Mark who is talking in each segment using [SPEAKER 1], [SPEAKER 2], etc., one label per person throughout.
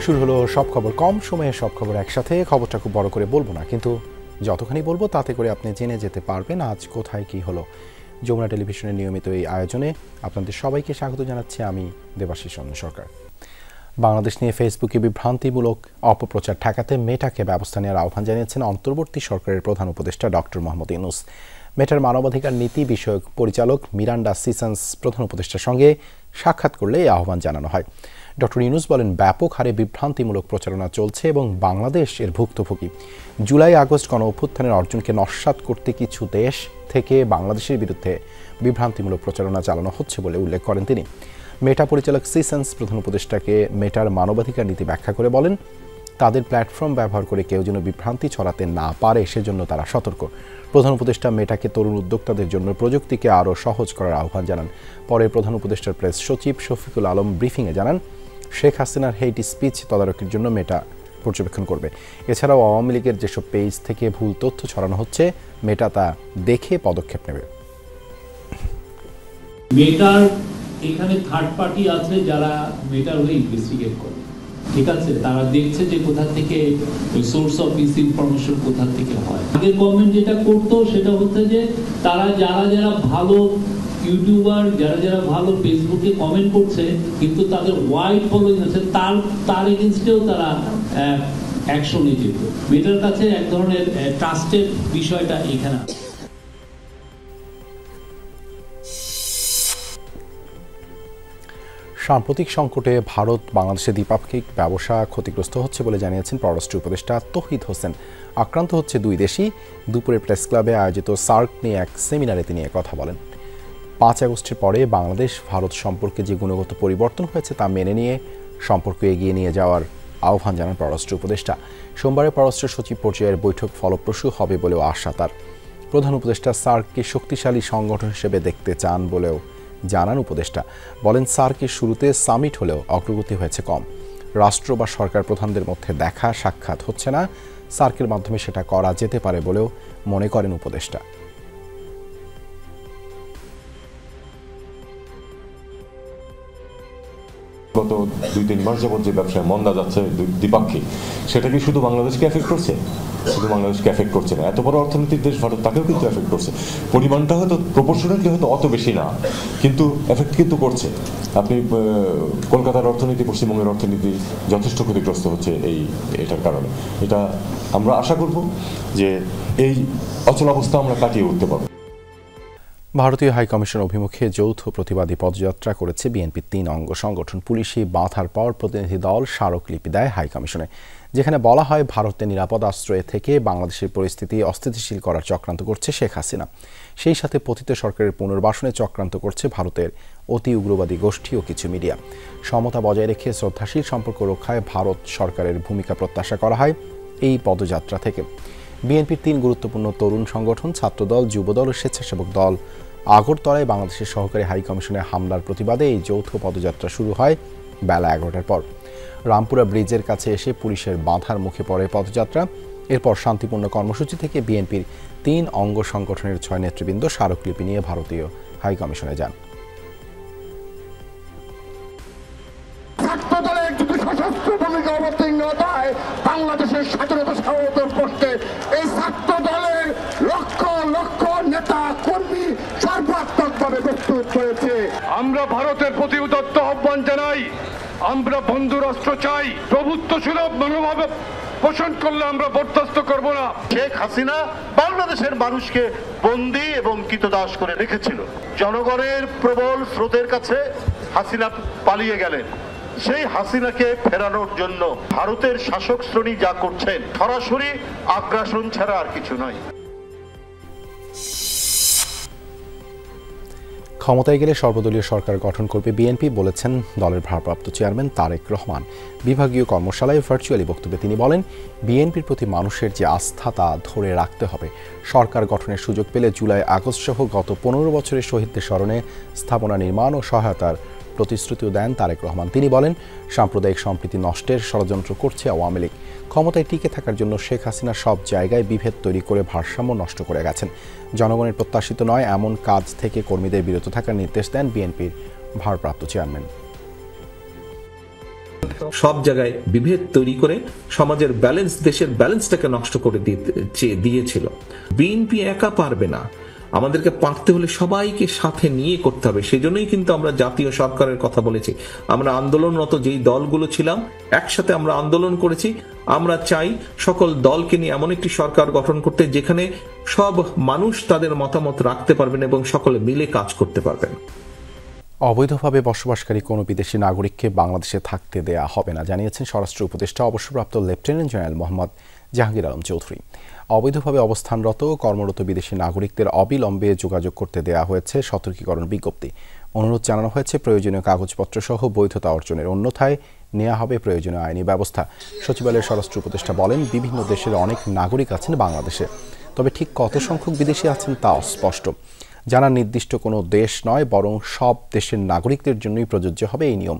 [SPEAKER 1] শুরু হলো সব খবর, কম সময়ে সব খবর একসাথে। খবরটা খুব বড় করে বলবো না, কিন্তু যতখানি বলবো তাতে করে আপনি জেনে যেতে পারবেন আজ কোথায় কি হলো। যমুনা টেলিভিশনের নিয়মিত এই আয়োজনে আপনাদের সবাইকে স্বাগত জানাচ্ছি আমি দেবাশিস চন্দ্র সরকার। বাংলাদেশ নিয়ে ফেসবুকে বিভ্রান্তিমূলক অপপ্রচার ঠেকাতে মেটাকে ব্যবস্থা নেওয়ার আহ্বান জানিয়েছেন অন্তর্বর্তী সরকারের প্রধান উপদেষ্টা ডক্টর মোহাম্মদ ইউনূস। মেটার মানবাধিকার নীতি বিষয়ক পরিচালক মিরান্ডা সিসন্স প্রধান উপদেষ্টার সঙ্গে সাক্ষাৎ করলে এই আহ্বান জানানো হয়। ডক্টর ইউনূস বলেন, ব্যাপক হারে বিভ্রান্তিমূলক প্রচারণা চলছে এবং বাংলাদেশ এর ভুক্তভোগী। জুলাই আগস্ট গণ অভ্যুত্থানের অর্জনকে নস্যাৎ করতে কিছু দেশ থেকে বাংলাদেশের বিরুদ্ধে বিভ্রান্তিমূলক প্রচারণা চালানো হচ্ছে বলে উল্লেখ করেন তিনি। মেটা পরিচালক সিসন্স প্রধান উপদেষ্টাকে মেটার মানবাধিকার নীতি ব্যাখ্যা করে বলেন, তাদের প্ল্যাটফর্ম ব্যবহার করে কেউ যেন বিভ্রান্তি ছড়াতে না পারে সেজন্য তারা সতর্ক। প্রধান উপদেষ্টা মেটাকে তরুণ উদ্যোক্তাদের জন্য প্রযুক্তিকে আরও সহজ করার আহ্বান জানান। পরে প্রধান উপদেষ্টার প্রেস সচিব শফিকুল আলম ব্রিফিংয়ে জানান, শেখ হাসিনার হেইট স্পিচ তদারকির জন্য মেটা পর্যবেক্ষণ করবে। এছাড়াও আওয়ামী লীগের যেসব পেজ থেকে ভুল তথ্য ছড়ানো হচ্ছে মেটা তা দেখে পদক্ষেপ নেবে।
[SPEAKER 2] মেটার এখানে থার্ড পার্টি আছে যারা মেটার হয়ে ইনভেস্টিগেট করে, ঠিক আছে, তারা দেখছে যে কোথা থেকে ওই সোর্স অফ মিস ইনফরমেশন কোথা থেকে হয়। আগের গভর্নমেন্ট যেটা করতো সেটা হচ্ছে যে তারা যারা ভালো ইউটিউবার, যারা ভালো ফেসবুকে কমেন্ট করছে কিন্তু তাদের ওয়াইড ফলোইং আছে, তার এগেইনস্টেও তারা অ্যাকশনে যেত। মেটার কাছে এক ধরনের ট্রাস্টেড বিষয়টা এখানে।
[SPEAKER 1] সাম্প্রতিক সংকটে ভারত বাংলাদেশে দ্বিপাক্ষিক ব্যবসা ক্ষতিগ্রস্ত হচ্ছে বলে জানিয়েছেন পররাষ্ট্র উপদেষ্টা তৌহিদ হোসেন। আক্রান্ত হচ্ছে দুই দেশই। দুপুরে প্রেস ক্লাবে আয়োজিত সার্ক নিয়ে এক সেমিনারে তিনি কথা বলেন। 5 আগস্টের পরে বাংলাদেশ ভারত সম্পর্কে যে গুণগত পরিবর্তন হয়েছে তা মেনে নিয়ে সম্পর্ক এগিয়ে নিয়ে যাওয়ার আহ্বান জানান পররাষ্ট্র উপদেষ্টা। সোমবারে পররাষ্ট্র সচিব পর্যায়ের বৈঠক ফলপ্রসূ হবে বলেও আশা তার। প্রধান উপদেষ্টা সার্ককে শক্তিশালী সংগঠন হিসেবে দেখতে চান বলেও জানান উপদেষ্টা। বলেন, সার্কের শুরুতে সামিট হলেও অগ্রগতি হয়েছে কম। রাষ্ট্র বা সরকার প্রধানদের মধ্যে দেখা সাক্ষাৎ হচ্ছে না। সার্কের মাধ্যমে সেটা করা যেতে পারে বলেও মনে করেন উপদেষ্টা।
[SPEAKER 3] গত 2-3 মাস যাবত যে ব্যবসায় মন্দা যাচ্ছে দ্বিপাক্ষিক, সেটা কি শুধু বাংলাদেশকে এফেক্ট করছে? শুধু বাংলাদেশকে এফেক্ট করছে না, এত বড় অর্থনৈতিক দেশ ভারত, তাকেও কিন্তু এফেক্ট করছে। পরিমাণটা হয়তো প্রপোর্শনালি হয়তো অত বেশি না, কিন্তু এফেক্ট কিন্তু করছে। আপনি কলকাতার অর্থনীতি, পশ্চিমবঙ্গের অর্থনীতি যথেষ্ট ক্ষতিগ্রস্ত হচ্ছে এটার কারণে। এটা আমরা আশা করব যে এই অচলাবস্থা আমরা কাটিয়ে উঠতে পারব।
[SPEAKER 1] ভারতীয় হাইকমিশন অভিমুখে যৌথ প্রতিবাদী পদযাত্রা করেছে বিএনপির 3 অঙ্গ সংগঠন। পুলিশি বাধার পর প্রতিনিধি দল স্মারকলিপি দেয় হাইকমিশনে, যেখানে বলা হয় ভারতের নিরাপদ আশ্রয়ে থেকে বাংলাদেশের পরিস্থিতি অস্থিতিশীল করার চক্রান্ত করছে শেখ হাসিনা। সেই সাথে পতিত সরকারের পুনর্বাসনে চক্রান্ত করছে ভারতের অতি উগ্রবাদী গোষ্ঠী ও কিছু মিডিয়া। সমতা বজায় রেখে শ্রদ্ধাশীল সম্পর্ক রক্ষায় ভারত সরকারের ভূমিকা প্রত্যাশা করা হয় এই পদযাত্রা থেকে। বিএনপির 3 গুরুত্বপূর্ণ তরুণ সংগঠন, ছাত্রদল, যুবদল ও স্বেচ্ছাসেবক দল আগরতলায় বাংলাদেশের সহকারী হাইকমিশনে হামলার প্রতিবাদে এই যৌথ পদযাত্রা শুরু হয় বেলা 11টার পর। রামপুরা ব্রিজের কাছে এসে পুলিশের বাধার মুখে পড়ে পদযাত্রা। এরপর শান্তিপূর্ণ কর্মসূচি থেকে বিএনপির 3 অঙ্গ সংগঠনের 6 নেতৃবৃন্দ স্মারকলিপি নিয়ে ভারতীয় হাইকমিশনে যান।
[SPEAKER 4] বাংলাদেশের স্বাধীনতা সার্বভৌম করতে এই ছাত্র দলের লক্ষ লক্ষ নেতা কর্মী সর্বাত্মকভাবে প্রস্তুত হয়েছে।
[SPEAKER 5] আমরা ভারতের প্রতি উদাত্ত আহ্বান জানাই, আমরা বন্ধু রাষ্ট্র চাই। প্রভুত্ব সুলভ মনোভাব পোষণ করলে আমরা বরদাস্ত করব না।
[SPEAKER 6] শেখ হাসিনা বাংলাদেশের মানুষকে বন্দী এবং কৃতদাস করে রেখেছিল। জনগণের প্রবল স্রোতের কাছে হাসিনা পালিয়ে গেলেন। সেই হাসিনাকে ফেরানোর জন্য ভারতের শাসক শ্রেণী যা করছেন সরাসরি আগ্রাসন ছাড়া আর কিছু নয়।
[SPEAKER 1] ক্ষমতায় গেলে সর্বদলীয় সরকার গঠন করবে বিএনপি বলেছেন দলের ভারপ্রাপ্ত চেয়ারম্যান তারেক রহমান। বিভাগীয় কর্মশালায় ভার্চুয়ালি বক্তব্যে তিনি বলেন, বিএনপির প্রতি মানুষের যে আস্থা তা ধরে রাখতে হবে। সরকার গঠনের সুযোগ পেলে জুলাই আগস্ট সহ গত 15 বছরের শহীদদের স্মরণে স্থাপনা নির্মাণ ও সহায়তার প্রতিশ্রুতিও দেন তারেক রহমান। তিনি বলেন, সাম্প্রদায়িক সম্প্রীতি নষ্টের ষড়যন্ত্র করছে আওয়ামী লীগ। ক্ষমতায় টিকে থাকার জন্য শেখ হাসিনা সব জায়গায় বিভেদ তৈরি করে ভারসাম্য নষ্ট করে গেছেন। জনগণের প্রত্যাশিত নয় এমন কাজ থেকে কর্মীদের বিরত থাকার নির্দেশ দেন বিএনপির ভারপ্রাপ্ত চেয়ারম্যান।
[SPEAKER 7] সব জায়গায় বিভেদ তৈরি করে সমাজের ব্যালেন্স, দেশের ব্যালেন্সটাকে নষ্ট করে দিয়েছিল। বিএনপি একা পারবে না, আমাদেরকে পারতে হলে সবাইকে সাথে নিয়ে করতে হবে। সেজন্যই কিন্তু আমরা জাতীয় সরকারের কথা বলেছি। আমরা আন্দোলনরত যেই দলগুলো ছিলাম একসাথে আমরা আন্দোলন করেছি। আমরা চাই সকল দলকে নিয়ে এমন একটি সরকার গঠন করতে যেখানে সব মানুষ তাদের মতামত রাখতে পারবেন এবং সকলে মিলে কাজ করতে পারবেন।
[SPEAKER 1] অবৈধভাবে বসবাসকারী কোনো বিদেশি নাগরিককে বাংলাদেশে থাকতে দেয়া হবে না জানিয়েছেন স্বরাষ্ট্র উপদেষ্টা অবসরপ্রাপ্ত লেফটেন্যান্ট জেনারেল মোহাম্মদ জাহাঙ্গীর আলম চৌধুরী। অবৈধভাবে অবস্থানরত কর্মরত বিদেশি নাগরিকদের অবিলম্বে যোগাযোগ করতে দেয়া হয়েছে সতর্কীকরণ বিজ্ঞপ্তি। অনুরোধ জানানো হয়েছে প্রয়োজনীয় কাগজপত্র সহ বৈধতা অর্জনের, অন্যথায় নেওয়া হবে প্রয়োজনীয় আইনি ব্যবস্থা। সচিবালয়ের স্বরাষ্ট্র উপদেষ্টা বলেন, বিভিন্ন দেশের অনেক নাগরিক আছেন বাংলাদেশে, তবে ঠিক কত সংখ্যক বিদেশি আছেন তা অস্পষ্ট। জানা নির্দিষ্ট কোনো দেশ নয়, বরং সব দেশের নাগরিকদের জন্যই প্রযোজ্য হবে এই নিয়ম।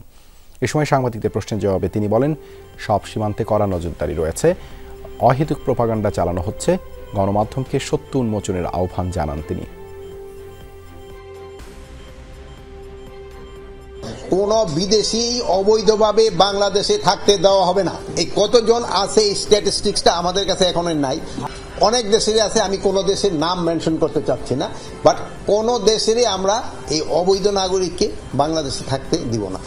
[SPEAKER 1] এ সময় সাংবাদিকদের প্রশ্নের জবাবে তিনি বলেন, সব সীমান্তে কড়া নজরদারি রয়েছে, অহেতুক প্রোপাগান্ডা চালানো হচ্ছে, গণমাধ্যমকে সত্য উন্মোচনের আহ্বান জানান তিনি।
[SPEAKER 8] কোন বিদেশি অবৈধভাবে বাংলাদেশে থাকতে দেওয়া হবে না। এই কতজন আছে এই স্ট্যাটিস্টিক্সটা আমাদের কাছে এখনো নাই। অনেক দেশেরই আছে, আমি কোন দেশের নাম মেনশন করতে চাচ্ছি না, বাট কোন দেশেরই আমরা এই অবৈধ নাগরিককে বাংলাদেশে থাকতে দিব না।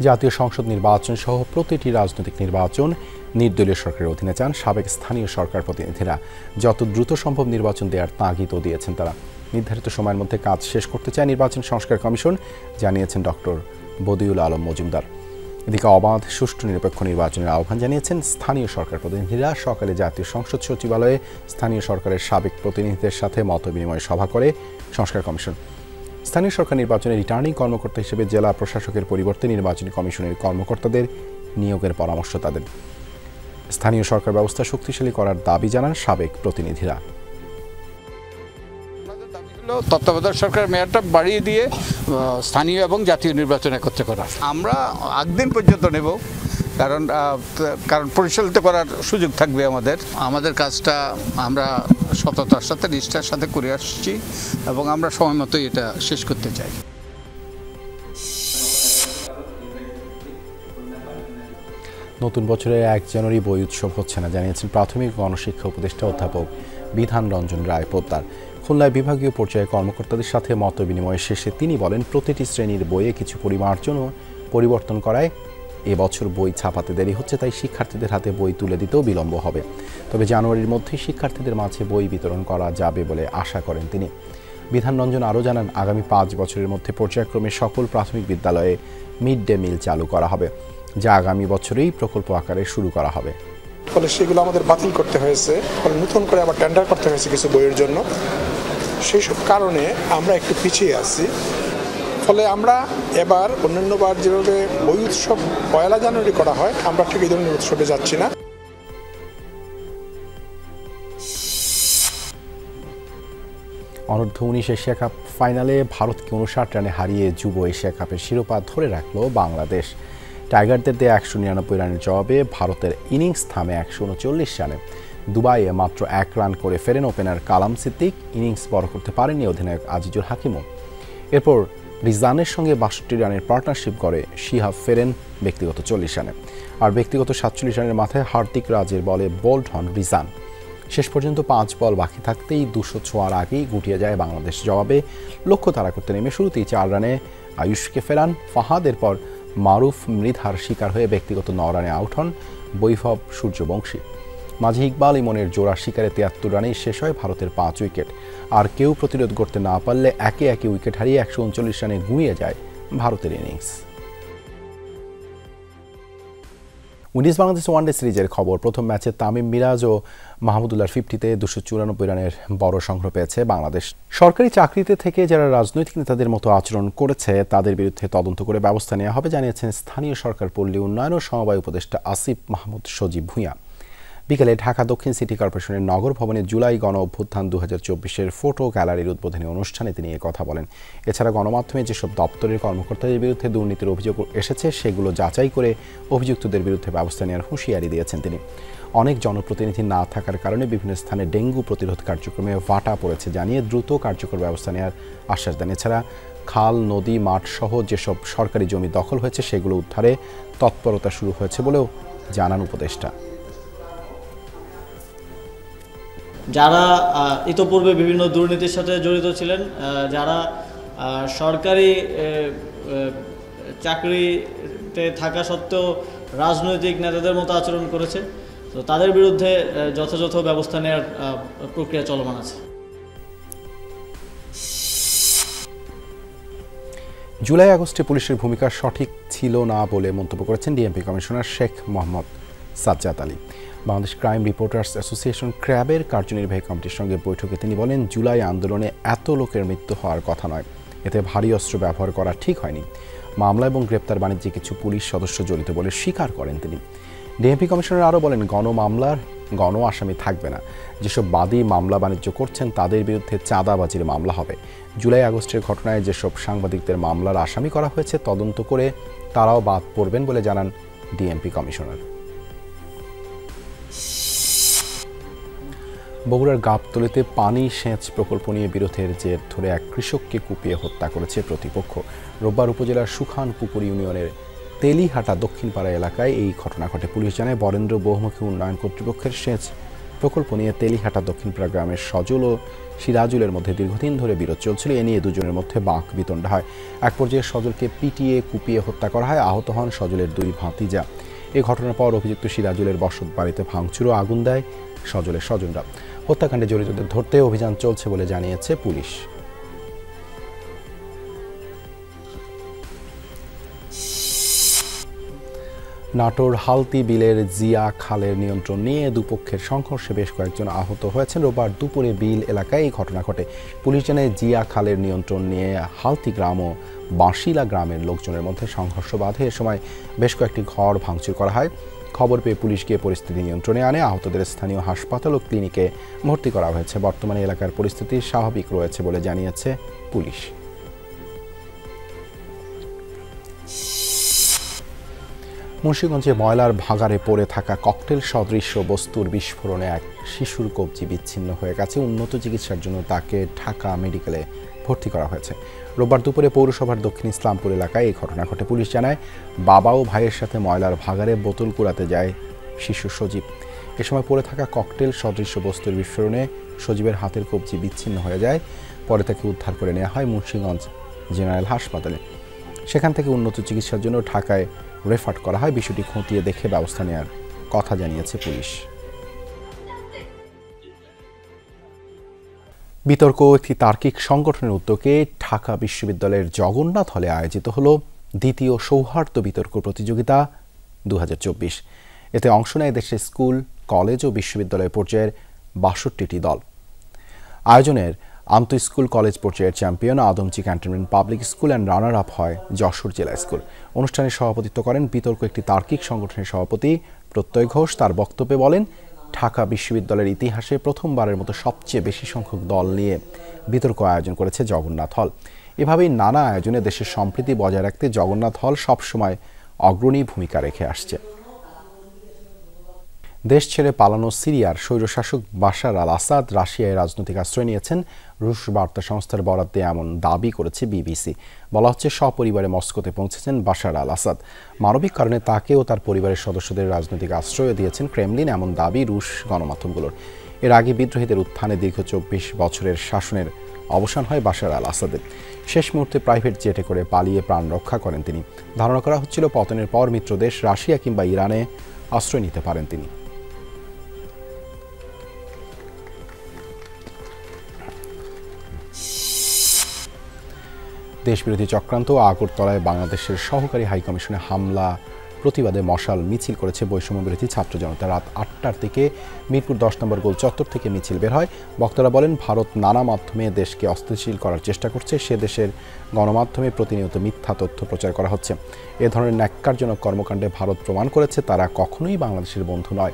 [SPEAKER 1] জাতীয় সংসদ নির্বাচন সহ প্রতিটি রাজনৈতিক নির্বাচন নির্দলীয় সরকারের অধীনে চান সাবেক স্থানীয় সরকার প্রতিনিধিরা। যত দ্রুত সম্ভব নির্বাচন দেওয়ার তাগিদও দিয়েছেন তারা। নির্ধারিত সময়ের মধ্যে কাজ শেষ করতে চায় নির্বাচন সংস্কার কমিশন, জানিয়েছেন ডক্টর বদিউল আলম মজুমদার। এদিকে অবাধ, সুষ্ঠু, নিরপেক্ষ নির্বাচনের আহ্বান জানিয়েছেন স্থানীয় সরকার প্রতিনিধিরা। সকালে জাতীয় সংসদ সচিবালয়ে স্থানীয় সরকারের সাবেক প্রতিনিধিদের সাথে মতবিনিময় সভা করে সংস্কার কমিশন। স্থানীয় সরকার নির্বাচনে রিটার্নিং কর্মকর্তা হিসেবে জেলা প্রশাসকের পরিবর্তে নির্বাচনী কমিশনের কর্মকর্তাদের নিয়োগের পরামর্শ তাদের। স্থানীয় সরকার ব্যবস্থা শক্তিশালী করার দাবি জানান সাবেক প্রতিনিধিরা।
[SPEAKER 9] তত্ত্বাবধায়ক সরকারের মেয়াদটা বাড়িয়ে দিয়ে স্থানীয় এবং জাতীয় নির্বাচন একত্রে করা। আমরা একদিন পর্যন্ত নেব, কারণ পরিচালিত করার সুযোগ থাকবে আমাদের কাজটা আমরা সততার সাথে, নিষ্ঠার সাথে করে আসছি এবং আমরা সময় মতোই এটা শেষ করতে চাই।
[SPEAKER 1] নতুন বছরে 1 জানুয়ারি বই উৎসব হচ্ছে না, জানিয়েছেন প্রাথমিক গণশিক্ষা উপদেষ্টা অধ্যাপক বিধান রঞ্জন রায় পোদ্দার। খুলনায় বিভাগীয় পর্যায়ে কর্মকর্তাদের সাথে মত বিনিময় শেষে তিনি বলেন, প্রতিটি শ্রেণীর বইয়ে কিছু পরিবর্তন করায় এবছর বই ছাপাতে দেরি হচ্ছে, তাই শিক্ষার্থীদের হাতে বই তুলে দিতেও বিলম্ব হবে। তবে জানুয়ারির মধ্যেই শিক্ষার্থীদের মাঝে বই বিতরণ করা যাবে বলে আশা করেন তিনি। বিধান রঞ্জন আরও জানান, আগামী 5 বছরের মধ্যে পর্যায়ক্রমে সকল প্রাথমিক বিদ্যালয়ে মিড ডে মিল চালু করা হবে, যা আগামী বছরেই প্রকল্প আকারে শুরু করা হবে।
[SPEAKER 10] ফলে সেগুলো আমাদের বাতিল করতে হয়েছে, ফলে নতুন করে আবার টেন্ডার করতে হয়েছে কিছু বইয়ের জন্য। সেই সব কারণে আমরা একটু পিছিয়ে আছি। ফলে আমরা এবার অন্যান্যবার যেভাবে বই উৎসব 1 জানুয়ারি করা হয়, আমরা ঠিক এই ধরনের উৎসবে যাচ্ছি না।
[SPEAKER 1] অনূর্ধ্ব-19 এশিয়া কাপ ফাইনালে ভারতকে 59 রানে হারিয়ে যুব এশিয়া কাপের শিরোপা ধরে রাখল বাংলাদেশ। টাইগারদের দেয়া 199 রানের জবাবে ভারতের ইনিংস থামে 139 রানে। দুবাইয়ে মাত্র 1 রান করে ফেরেন ওপেনার কালাম সিদ্দিক। ইনিংস বড় করতে পারেননি অধিনায়ক আজিজুল হাকিমও। এরপর রিজানের সঙ্গে 62 রানের পার্টনারশিপ করে শিহাব ফেরেন ব্যক্তিগত 40 রানে। আর ব্যক্তিগত 47 রানের মাথায় হার্দিক রাজের বলে বোল্ড হন রিজান। শেষ পর্যন্ত 5 বল বাকি থাকতেই 200 ছোঁয়ার আগেই গুটিয়ে যায় বাংলাদেশ। জবাবে লক্ষ্য তাড়া করতে নেমে শুরুতেই 4 রানে আয়ুষকে ফেরান ফাহাদ। এরপর মারুফ মৃধার শিকার হয়ে ব্যক্তিগত 9 রানে আউট হন বৈভব সূর্যবংশী। মাঝে ইকবাল ইমনের জোড়া শিকারে 73 রানেই শেষ হয় ভারতের 5 উইকেট। আর কেউ প্রতিরোধ করতে না পারলে একে একে উইকেট হারিয়ে 139 রানে গুঁড়িয়ে যায় ভারতের ইনিংস। উইন্ডিজ বাংলাদেশ ওয়ানডে সিরিজের খবর। প্রথম ম্যাচে তামিম মিরাজ ও মাহমুদুল্লাহর 50-তে 294 রানের বড় সংগ্রহ পেয়েছে বাংলাদেশ। সরকারি চাকরিতে থেকে যারা রাজনৈতিক নেতাদের মতো আচরণ করেছে তাদের বিরুদ্ধে তদন্ত করে ব্যবস্থা নেওয়া হবে, জানিয়েছেন স্থানীয় সরকার, পল্লী উন্নয়ন ও সমবায় উপদেষ্টা আসিফ মাহমুদ সজীব ভূঁইয়া। বিকেলে ঢাকা দক্ষিণ সিটি কর্পোরেশনের নগর ভবনে জুলাই গণ অভ্যুত্থান 2024-এর ফটো গ্যালারির উদ্বোধনী অনুষ্ঠানে তিনি কথা বলেন। এছাড়া গণমাধ্যমে যেসব দপ্তরের কর্মকর্তাদের বিরুদ্ধে দুর্নীতির অভিযোগ এসেছে সেগুলো যাচাই করে অভিযুক্তদের বিরুদ্ধে ব্যবস্থা নেওয়ার হুঁশিয়ারি দিয়েছেন তিনি। অনেক জনপ্রতিনিধি না থাকার কারণে বিভিন্ন স্থানে ডেঙ্গু প্রতিরোধ কার্যক্রমে ভাটা পড়েছে জানিয়ে দ্রুত কার্যকর ব্যবস্থা নেওয়ার আশ্বাস দেন। এছাড়া খাল, নদী, মাঠ সহ যেসব সরকারি জমি দখল হয়েছে সেগুলো উদ্ধারে তৎপরতা শুরু হয়েছে বলেও জানান উপদেষ্টা।
[SPEAKER 11] যারা ইতোপূর্বে বিভিন্ন দুর্নীতির সাথে জড়িত ছিলেন, যারা সরকারি চাকরিতে থাকা সত্ত্বেও রাজনৈতিক নেতাদের মতো আচরণ করেছে, তো তাদের বিরুদ্ধে যথাযথ ব্যবস্থা নেওয়ার প্রক্রিয়া চলমান আছে।
[SPEAKER 1] জুলাই আগস্টে পুলিশের ভূমিকা সঠিক ছিল না বলে মন্তব্য করেছেন DMP commissioner Sheikh Mohammad Sajjad Ali. Bangladesh crime reporters association ক্র্যাবের কার্যনির্বাহী কমিটির সঙ্গে বৈঠকে তিনি বলেন, জুলাই আন্দোলনে এত লোকের মৃত্যু হওয়ার কথা নয়, এতে ভারী অস্ত্র ব্যবহার করা ঠিক হয়নি। মামলা এবং গ্রেপ্তার বাণিজ্যে কিছু পুলিশ সদস্য জড়িত বলে স্বীকার করেন তিনি। ডিএমপি কমিশনার আরও বলেন, গণমামলার গণ আসামি থাকবে না। যেসব বাদী মামলা বাণিজ্য করছেন তাদের বিরুদ্ধে চাঁদাবাজির মামলা হবে। জুলাই আগস্টের ঘটনায় যেসব সাংবাদিকদের মামলার আসামি করা হয়েছে তদন্ত করে তারাও বাদ পড়বেন বলে জানান ডিএমপি কমিশনার। বগুড়ার গাবতলীতে পানি সেচ প্রকল্প নিয়ে বিরোধের জের ধরে এক কৃষককে কুপিয়ে হত্যা করেছে প্রতিপক্ষ। রোববার উপজেলার সুখানপুকুর ইউনিয়নের তেলিহাটা দক্ষিণপাড়া এলাকায় এই ঘটনা ঘটে। পুলিশ জানায়, বরেন্দ্র বহুমুখী উন্নয়ন কর্তৃপক্ষের সেচ প্রকল্প নিয়ে তেলিহাটা দক্ষিণপাড়া গ্রামের সজল ও সিরাজুলের মধ্যে দীর্ঘদিন ধরে বিরোধ চলছিল। এ নিয়ে দুজনের মধ্যে বাঁক বিতণ্ডা হয়। এক পর্যায়ে সজলকে পিটিয়ে কুপিয়ে হত্যা করা হয়। আহত হন সজলের দুই ভাতিজা। এই ঘটনার পর অভিযুক্ত সিরাজুলের বসত বাড়িতে ভাঙচুর ও আগুন দেয় সজলের স্বজনরা। হত্যাকাণ্ডে জড়িতদের ধরতে অভিযান চলছে বলে জানিয়েছে পুলিশ। নাটোর হালতি বিলের জিয়া খালের নিয়ন্ত্রণ নিয়ে দুপক্ষের সংঘর্ষে বেশ কয়েকজন আহত হয়েছেন। রোববার দুপুরে বিল এলাকায় এই ঘটনা ঘটে। পুলিশ জানায়, জিয়া খালের নিয়ন্ত্রণ নিয়ে হালতি গ্রাম ও বাঁশিলা গ্রামের লোকজনের মধ্যে সংঘর্ষ বাধে। এ সময় বেশ কয়েকটি ঘর ভাঙচুর করা হয়। খবর পেয়ে পুলিশ গিয়ে পরিস্থিতি নিয়ন্ত্রণে আনে। আহতদের স্থানীয় হাসপাতাল ও ক্লিনিকে ভর্তি করা হয়েছে। বর্তমানে এলাকার পরিস্থিতি স্বাভাবিক রয়েছে বলে জানিয়েছে পুলিশ। মুন্সিগঞ্জে ময়লার ভাগাড়ে পড়ে থাকা ককটেল সদৃশ্য বস্তুর বিস্ফোরণে এক শিশুর কবজি বিচ্ছিন্ন হয়ে গেছে। উন্নত চিকিৎসার জন্য তাকে ঢাকা মেডিকেলে ভর্তি করা হয়েছে। রোববার দুপুরে পৌরসভার দক্ষিণ ইসলামপুর এলাকায় এই ঘটনা ঘটে। পুলিশ জানায়, বাবা ও ভাইয়ের সাথে ময়লার ভাগাড়ে বোতল কুড়াতে যায় শিশু সজীব। এ সময় পড়ে থাকা ককটেল সদৃশ্য বস্তুর বিস্ফোরণে সজীবের হাতের কবজি বিচ্ছিন্ন হয়ে যায়। পরে তাকে উদ্ধার করে নেওয়া হয় মুন্সিগঞ্জ জেনারেল হাসপাতালে। সেখান থেকে উন্নত চিকিৎসার জন্য ঢাকায় রেফার করা হয়। বিষয়টি খতিয়ে দেখে ব্যবস্থা নেওয়ার কথা জানিয়েছে পুলিশ। বিতর্ক একটি তার্কিক সংগঠনের উদ্যোগে ঢাকা বিশ্ববিদ্যালয়ের জগন্নাথ হলে আয়োজিত হল দ্বিতীয় সৌহার্দ্য বিতর্ক প্রতিযোগিতা 2024। এতে অংশ নেয় দেশের স্কুল, কলেজ ও বিশ্ববিদ্যালয় পর্যায়ের 62টি দল। আয়োজনের আন্তঃ স্কুল কলেজ পর্যায়ের champion Adamjee cantonment public school and runner up হয় যশোর জেলা স্কুল। অনুষ্ঠানে সভাপতিত্ব করেন বিতর্ক একটি তার্কিক সংগঠনের সভাপতি প্রত্যয় ঘোষ। তার বক্তব্যে বলেন, ঢাকা বিশ্ববিদ্যালয়ের ইতিহাসে প্রথমবারের মতো সবচেয়ে বেশি সংখ্যক দল নিয়ে বিতর্ক আয়োজন করেছে জগন্নাথ হল। এভাবেই নানা আয়োজনে দেশের সম্প্রীতি বজায় রাখতে জগন্নাথ হল সবসময় অগ্রণী ভূমিকা রেখে আসছে। দেশ ছেড়ে পালানো সিরিয়ার স্বৈরশাসক বাশার আল আসাদ রাশিয়ায় রাজনৈতিক আশ্রয় নিয়েছেন। রুশ বার্তা সংস্থার বরাদ্দে এমন দাবি করেছে বিবিসি। বলা হচ্ছে, সপরিবারে মস্কোতে পৌঁছেছেন বাশার আল আসাদ। মানবিক কারণে তাকে ও তার পরিবারের সদস্যদের রাজনৈতিক আশ্রয় দিয়েছেন ক্রেমলিন, এমন দাবি রুশ গণমাধ্যমগুলোর। এর আগে বিদ্রোহীদের উত্থানে দীর্ঘ 24 বছরের শাসনের অবসান হয় বাশার আল আসাদের। শেষ মুহূর্তে প্রাইভেট জেটে করে পালিয়ে প্রাণ রক্ষা করেন তিনি। ধারণা করা হচ্ছিল পতনের পর মিত্র দেশ রাশিয়া কিংবা ইরানে আশ্রয় নিতে পারেন তিনি। দেশবিরোধী চক্রান্ত আগরতলায় বাংলাদেশের সহকারী হাইকমিশনে হামলা প্রতিবাদে মশাল মিছিল করেছে বৈষম্য বিরোধী ছাত্র জনতা। রাত 8টার দিকে মিরপুর 10 নম্বর গোল চত্বর থেকে মিছিল বের হয়। বক্তারা বলেন, ভারত নানা মাধ্যমে দেশকে অস্থিতিশীল করার চেষ্টা করছে। সে দেশের গণমাধ্যমে প্রতিনিয়ত মিথ্যা তথ্য প্রচার করা হচ্ছে। এ ধরনের ন্যাক্কারজনক কর্মকাণ্ডে ভারত প্রমাণ করেছে তারা কখনোই বাংলাদেশের বন্ধু নয়।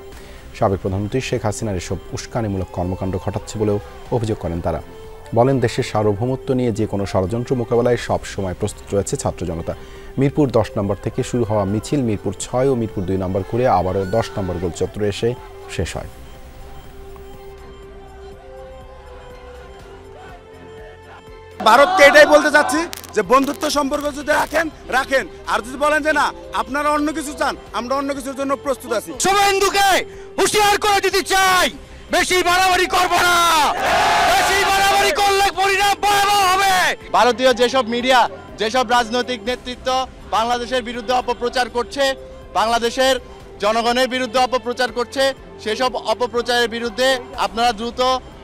[SPEAKER 1] সাবেক প্রধানমন্ত্রী শেখ হাসিনার এসব উস্কানিমূলক কর্মকাণ্ড ঘটাচ্ছে বলেও অভিযোগ করেন তারা। বলেন, দেশের সার্বভৌমত্ব নিয়ে যে কোনো ষড়যন্ত্র মোকাবেলায় সব সময় প্রস্তুত রয়েছে ছাত্র জনতা। মিরপুর 10 নম্বর থেকে শুরু হওয়া মিছিল মিরপুর 6 ও মিরপুর 2 নম্বর ঘুরে আবারও 10 নম্বর গোল চত্বরে এসে শেষ হয়।
[SPEAKER 12] ভারতকে এটাই বলতে চাচ্ছি, যে বন্ধুত্ব সম্পর্ক যদি রাখেন, আর যদি বলেন যে না আপনারা অন্য কিছু চান, আমরা অন্য কিছুর জন্য প্রস্তুত আছি।
[SPEAKER 13] শুভেন্দুকে হুঁশিয়ার করে দিতে চাই, বেশি বাড়াবাড়ি করবো না, বেশি বাড়াবাড়ি করলে পরিণাম ভয়াবহ হবে।
[SPEAKER 14] ভারতীয় যেসব মিডিয়া, যেসব রাজনৈতিক নেতৃত্ব বাংলাদেশের বিরুদ্ধে অপপ্রচার করছে, বাংলাদেশের জনগণের বিরুদ্ধে অপপ্রচার করছে, সেসব অপপ্রচারের বিরুদ্ধে আপনারা দ্রুত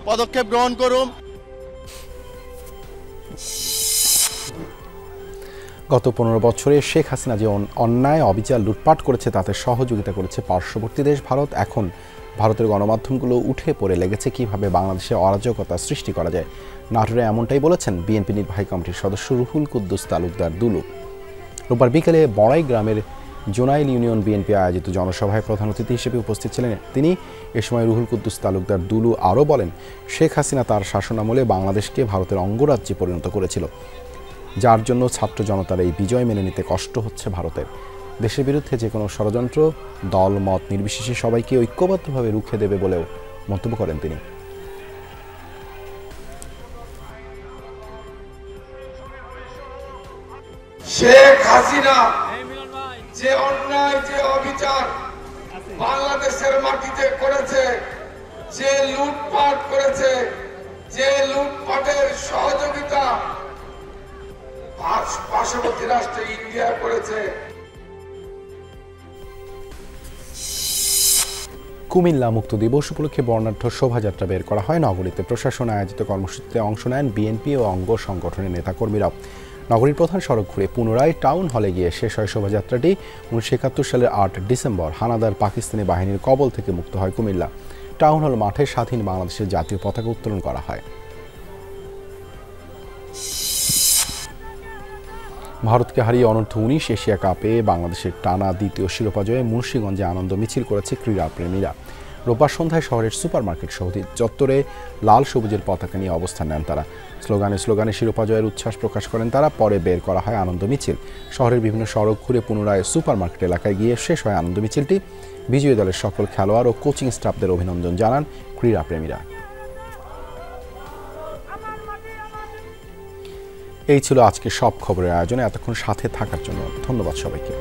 [SPEAKER 14] পদক্ষেপ গ্রহণ করুন।
[SPEAKER 1] গত 15 বছরে শেখ হাসিনা যে অন্যায় অবিচার লুটপাট করেছে তাতে সহযোগিতা করেছে পার্শ্ববর্তী দেশ ভারত। এখন ভারতের গণমাধ্যমগুলো উঠে পড়ে লেগেছে কিভাবে বাংলাদেশে অরাজকতা সৃষ্টি করা যায়। নাটোরে এমনটাই বলেছেন বিএনপি নির্বাহী কমিটির সদস্য রুহুল কুদ্দুস তালুকদার দুলু। রোববার বিকেলে বড়াই গ্রামের জোনাইল ইউনিয়ন বিএনপি আয়োজিত জনসভায় প্রধান অতিথি হিসেবে উপস্থিত ছিলেন তিনি। এ সময় রুহুল কুদ্দুস তালুকদার দুলু আরও বলেন, শেখ হাসিনা তার শাসনামলে বাংলাদেশকে ভারতের অঙ্গরাজ্যে পরিণত করেছিল, যার জন্য ছাত্র জনতার এই বিজয় মেনে নিতে কষ্ট হচ্ছে ভারতের। দেশের বিরুদ্ধে যে কোনো ষড়যন্ত্র দল মত নির্বিশেষে সবাইকে ঐক্যবদ্ধভাবে রুখে দেবে বলেও মন্তব্য করেন তিনি।
[SPEAKER 15] শেখ হাসিনা যে অন্যায়, যে অবিচার বাংলাদেশের মাটিতে করেছে, যে লুটপাট করেছে, যে লুটপাটের সহযোগিতা পার্শ্ববর্তী রাষ্ট্র ইন্ডিয়া করেছে।
[SPEAKER 1] কুমিল্লা মুক্ত দিবস উপলক্ষে বর্ণাঢ্য শোভাযাত্রা বের করা হয় নগরীতে। প্রশাসন আয়োজিত কর্মসূচিতে অংশ নেন বিএনপি ও অঙ্গ সংগঠনের নেতাকর্মীরাও। নগরীর প্রধান সড়ক ঘুরে পুনরায় টাউন হলে গিয়ে শেষ হয় শোভাযাত্রাটি। 1971 সালের 8 ডিসেম্বর হানাদার পাকিস্তানি বাহিনীর কবল থেকে মুক্ত হয় কুমিল্লা। টাউন হল মাঠে স্বাধীন বাংলাদেশের জাতীয় পতাকা উত্তোলন করা হয়। ভারতকে হারিয়ে অনূর্ধ্ব-19 এশিয়া কাপে বাংলাদেশের টানা দ্বিতীয় শিরোপা জয়ে মুন্সিগঞ্জে আনন্দ মিছিল করেছে ক্রীড়াপ্রেমীরা। রোববার সন্ধ্যায় শহরের সুপারমার্কেট শহীদ চত্বরে লাল সবুজের পতাকা নিয়ে অবস্থান নেন তারা। স্লোগানে শিরোপা জয়ের উচ্ছ্বাস প্রকাশ করেন তারা। পরে বের করা হয় আনন্দ মিছিল। শহরের বিভিন্ন সড়ক ঘুরে পুনরায় সুপারমার্কেট এলাকায় গিয়ে শেষ হয় আনন্দ মিছিলটি। বিজয়ী দলের সকল খেলোয়াড় ও কোচিং স্টাফদের অভিনন্দন জানান ক্রীড়াপ্রেমীরা। এই ছিল আজকে সব খবরের আয়োজনে। এতক্ষণ সাথে থাকার জন্য ধন্যবাদ সবাইকে।